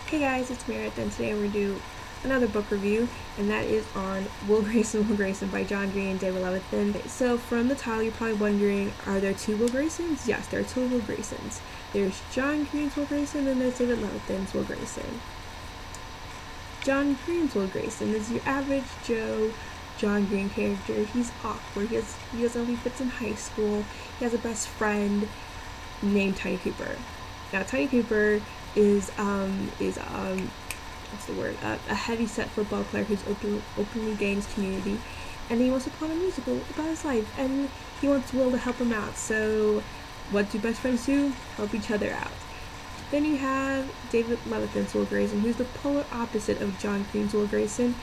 Hey guys, it's Meredith, and today we're going to do another book review, and that is on Will Grayson by John Green and David Levithan. So from the title, you're probably wondering, are there two Will Graysons? Yes, there are two Will Graysons. There's John Green's Will Grayson, and there's David Levithan's Will Grayson. John Green's Will Grayson is your average Joe John Green character. He's awkward. He doesn't know if he fits in high school. He has a best friend named Tiny Cooper. Now, Tiny Cooper is what's the word? A heavy-set football player who's openly gay in his community, and he wants to put on a musical about his life, and he wants Will to help him out. So, what do best friends do? Help each other out. Then you have David Levithan's Will Grayson, who's the polar opposite of John Green's Will Grayson.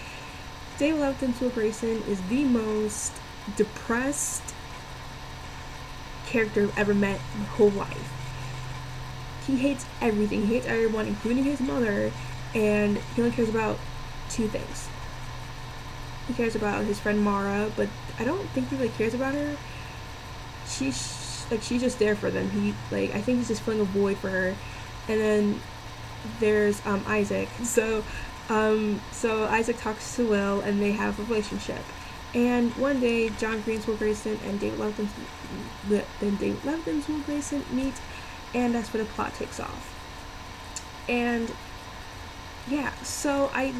David Levithan's Will Grayson is the most depressed character I've ever met in my whole life. He hates everything. He hates everyone, including his mother, and he only cares about two things. He cares about his friend Mara, but I don't think he really cares about her. She's just there for them. I think he's just filling a void for her. And then there's Isaac. So Isaac talks to Will, and they have a relationship. And one day, John Green's Will Grayson and David Levithan's Will Grayson meet, and that's where the plot takes off. And yeah, so I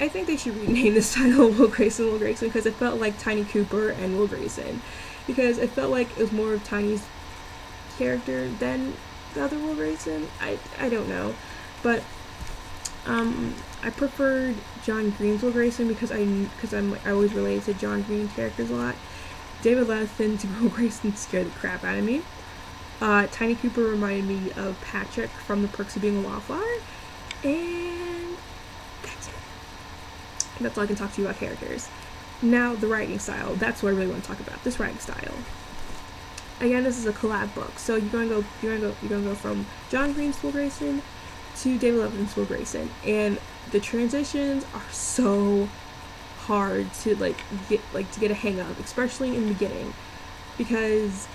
think they should rename this title Will Grayson, because it felt like Tiny Cooper and Will Grayson, because it felt like it was more of Tiny's character than the other Will Grayson. I don't know, but I preferred John Green's Will Grayson because I always related to John Green characters a lot. David Levithan's Will Grayson scared the crap out of me. Tiny Cooper reminded me of Patrick from The Perks of Being a Wallflower, and that's it. That's all I can talk to you about characters. Now, the writing style. That's what I really want to talk about. This writing style. Again, this is a collab book, so you're gonna go from John Green's Will Grayson to David Levithan's Will Grayson, and the transitions are so hard to get a hang of, especially in the beginning, because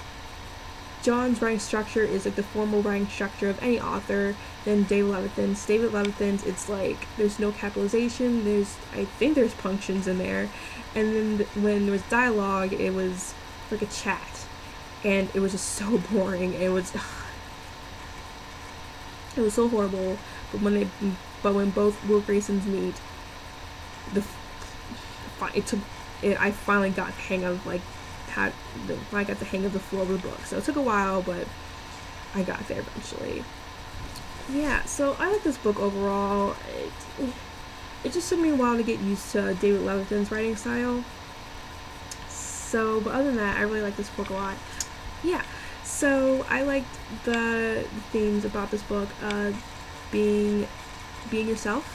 John's writing structure is like the formal writing structure of any author. Then David Levithan's, it's like there's no capitalization. I think there's punctuations in there, and then when there was dialogue, it was like a chat, and it was just so boring. It was so horrible. But when both Will Graysons meet, I finally got the hang of the flow of the book. So it took a while, but I got there eventually. Yeah, so I like this book overall. It just took me a while to get used to David Levithan's writing style. So, but other than that, I really like this book a lot. Yeah, so I liked the themes about this book, being yourself.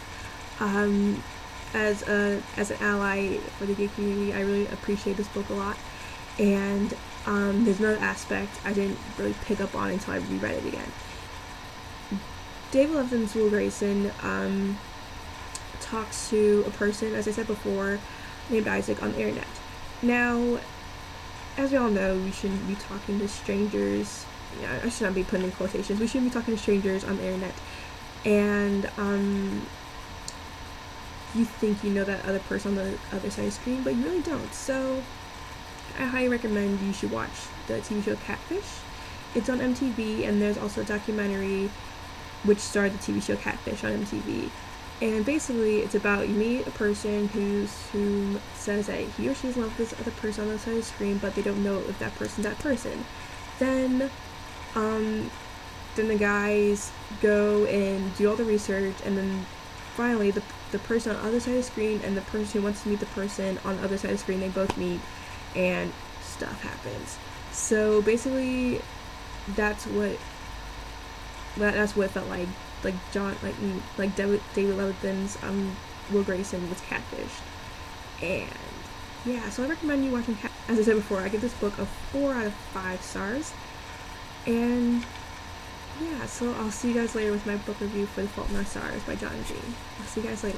As an ally for the gay community, I really appreciate this book a lot. And there's another aspect I didn't really pick up on until I reread it again. David Levithan's Will Grayson talks to a person, as I said before, named Isaac on the internet. Now, as we all know, we shouldn't be talking to strangers. Yeah, I should not be putting in quotations. We shouldn't be talking to strangers on the internet. And you think you know that other person on the other side of the screen, but you really don't. So I highly recommend you should watch the TV show Catfish. It's on MTV, and there's also a documentary which starred the TV show Catfish on MTV. And basically, it's about you meet a person who says that he or she is in love with this other person on the other side of the screen, but they don't know if that person's that person. Then the guys go and do all the research, and then finally the person on the other side of the screen and the person who wants to meet the person on the other side of the screen, they both meet, and stuff happens. So basically, that's what it felt like David Levithan's Will Grayson was catfished. And yeah, so I recommend you watching As I said before, I give this book a 4 out of 5 stars. And yeah, so I'll see you guys later with my book review for The Fault in Our Stars by John Green. I'll see you guys later.